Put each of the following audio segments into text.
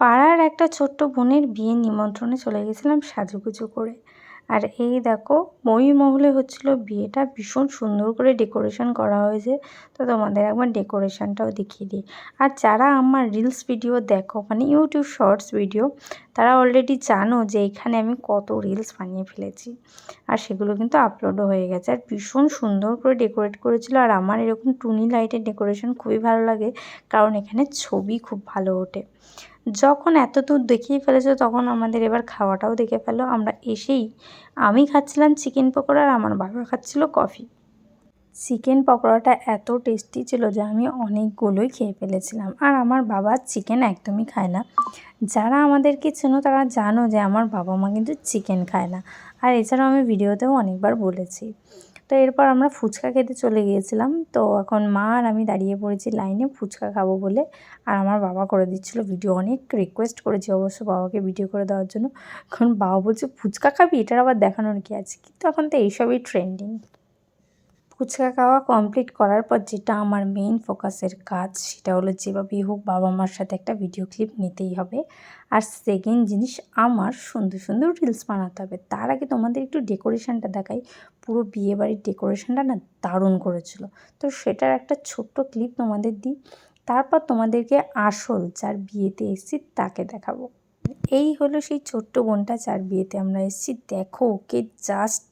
পাড়ার একটা ছোট্ট বোনের বিয়ের নিমন্ত্রণে চলে গেছিলাম সাজুগুজু করে। আর এই দেখো মই মহলে হচ্ছিল বিয়েটা, ভীষণ সুন্দর করে ডেকোরেশন করা হয়েছে। তো তোমাদের একবার ডেকোরেশনটাও দেখিয়ে দিই। আর যারা আমার রিলস ভিডিও দেখো, মানে ইউটিউব শর্টস ভিডিও, তারা অলরেডি জানো যে এখানে আমি কত রিলস বানিয়ে ফেলেছি। আর সেগুলো কিন্তু আপলোডও হয়ে গেছে। আর ভীষণ সুন্দর করে ডেকোরেট করেছিল। আর আমার এরকম টুনি লাইটের ডেকোরেশন খুবই ভালো লাগে, কারণ এখানে ছবি খুব ভালো ওঠে। যখন এত দূর দেখিয়ে ফেলেছো, তখন আমাদের এবার খাওয়াটাও দেখে ফেলো। আমরা এসেই আমি খাচ্ছিলাম চিকেন পকোড়া আর আমার বাবা খাচ্ছিল কফি। চিকেন পকোড়াটা এত টেস্টি ছিল যে আমি অনেকগুলোই খেয়ে ফেলেছিলাম। আর আমার বাবা চিকেন একদমই খায় না। যারা আমাদেরকে চেনো তারা জানো যে আমার বাবা মা কিন্তু চিকেন খায় না। আর এছাড়াও আমি ভিডিওতেও অনেকবার বলেছি। তো এরপর আমরা ফুচকা খেতে চলে গিয়েছিলাম। তো এখন মা আর আমি দাঁড়িয়ে পড়েছি লাইনে ফুচকা খাবো বলে। আর আমার বাবা করে দিচ্ছিল ভিডিও। অনেক রিকোয়েস্ট করেছি অবশ্য বাবাকে ভিডিও করে দেওয়ার জন্য, কারণ বাবা বলছে ফুচকা খাবি, এটার আবার দেখানোর কি আছে। কিন্তু এখন তো এইসবই ট্রেন্ডিং। ফুচকা খাওয়া কমপ্লিট করার পর যেটা আমার মেইন ফোকাসের কাজ, সেটা হলো যেভাবেই হোক বাবা মার সাথে একটা ভিডিও ক্লিপ নিতেই হবে। আর সেকেন্ড জিনিস, আমার সুন্দর সুন্দর রিলস বানাতে হবে। তার আগে তোমাদের একটু ডেকোরেশনটা দেখাই। পুরো বিয়েবাড়ির ডেকোরেশনটা না দারুণ করেছিল। তো সেটার একটা ছোট্ট ক্লিপ তোমাদের দিই, তারপর তোমাদেরকে আসল যার বিয়েতে এসেছি তাকে দেখাবো। এই হলো সেই ছোট্ট বোনটা যার বিয়েতে আমরা এসেছি। দেখো ওকে জাস্ট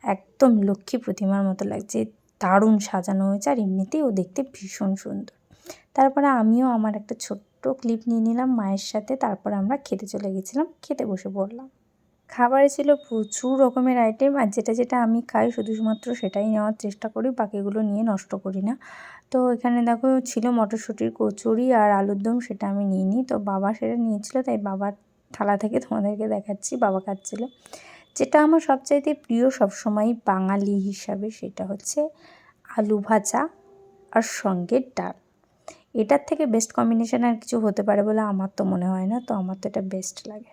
একদম লক্ষ্মী প্রতিমার মতো লাগছে, দারুণ সাজানো হয়েছে। আর এমনিতেই ও দেখতে ভীষণ সুন্দর। তারপরে আমিও আমার একটা ছোট্ট ক্লিপ নিয়ে নিলাম মায়ের সাথে। তারপরে আমরা খেতে চলে গেছিলাম, খেতে বসে পড়লাম। খাবারে ছিল প্রচুর রকমের আইটেম, আর যেটা যেটা আমি খাই শুধুমাত্র সেটাই নেওয়ার চেষ্টা করি, বাকিগুলো নিয়ে নষ্ট করি না। তো এখানে দেখো ছিল মটরশুঁটির কচুরি আর আলুর দম, সেটা আমি নিইনি। তো বাবা সেটা নিয়েছিল, তাই বাবার থালা থেকে তোমাদেরকে দেখাচ্ছি, বাবা খাচ্ছিল। যেটা আমার সবচাইতে প্রিয় সবসময় বাঙালি হিসাবে, সেটা হচ্ছে আলু ভাজা আর সঙ্গে ডাল। এটার থেকে বেস্ট কম্বিনেশন আর কিছু হতে পারে বলে আমার তো মনে হয় না। তো আমার তো এটা বেস্ট লাগে।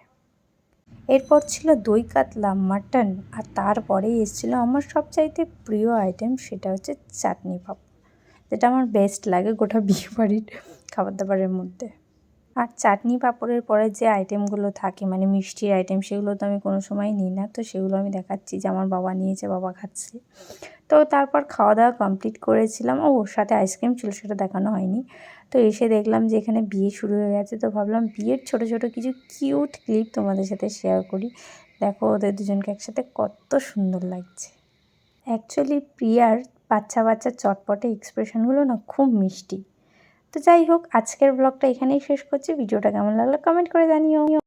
এরপর ছিল দই কাতলা, মাটন, আর তারপরেই এসেছিলো আমার সবচাইতে প্রিয় আইটেম, সেটা হচ্ছে চাটনি পাঁপড়, যেটা আমার বেস্ট লাগে গোটা বিয়েবাড়ির খাবার দাবারের মধ্যে। আর চাটনি পাঁপড়ের পরে যে আইটেমগুলো থাকে, মানে মিষ্টির আইটেম, সেগুলো তো আমি কোনো সময় নিই না। তো সেগুলো আমি দেখাচ্ছি যে আমার বাবা নিয়েছে, বাবা খাচ্ছে। তো তারপর খাওয়া দাওয়া কমপ্লিট করেছিলাম। ওর সাথে আইসক্রিম ছিল, সেটা দেখানো হয়নি। তো এসে দেখলাম যে এখানে বিয়ে শুরু হয়ে গেছে। তো ভাবলাম বিয়ের ছোট ছোট কিছু কিউট ক্লিপ তোমাদের সাথে শেয়ার করি। দেখো ওদের দুজনকে একসাথে কত সুন্দর লাগছে। অ্যাকচুয়ালি প্রিয়ার বাচ্চা বাচ্চা চটপটে এক্সপ্রেশনগুলো না খুব মিষ্টি। তো যাই হোক, আজকের ব্লগটা এখানেই শেষ করছি। ভিডিওটা কেমন লাগলো কমেন্ট করে জানিও।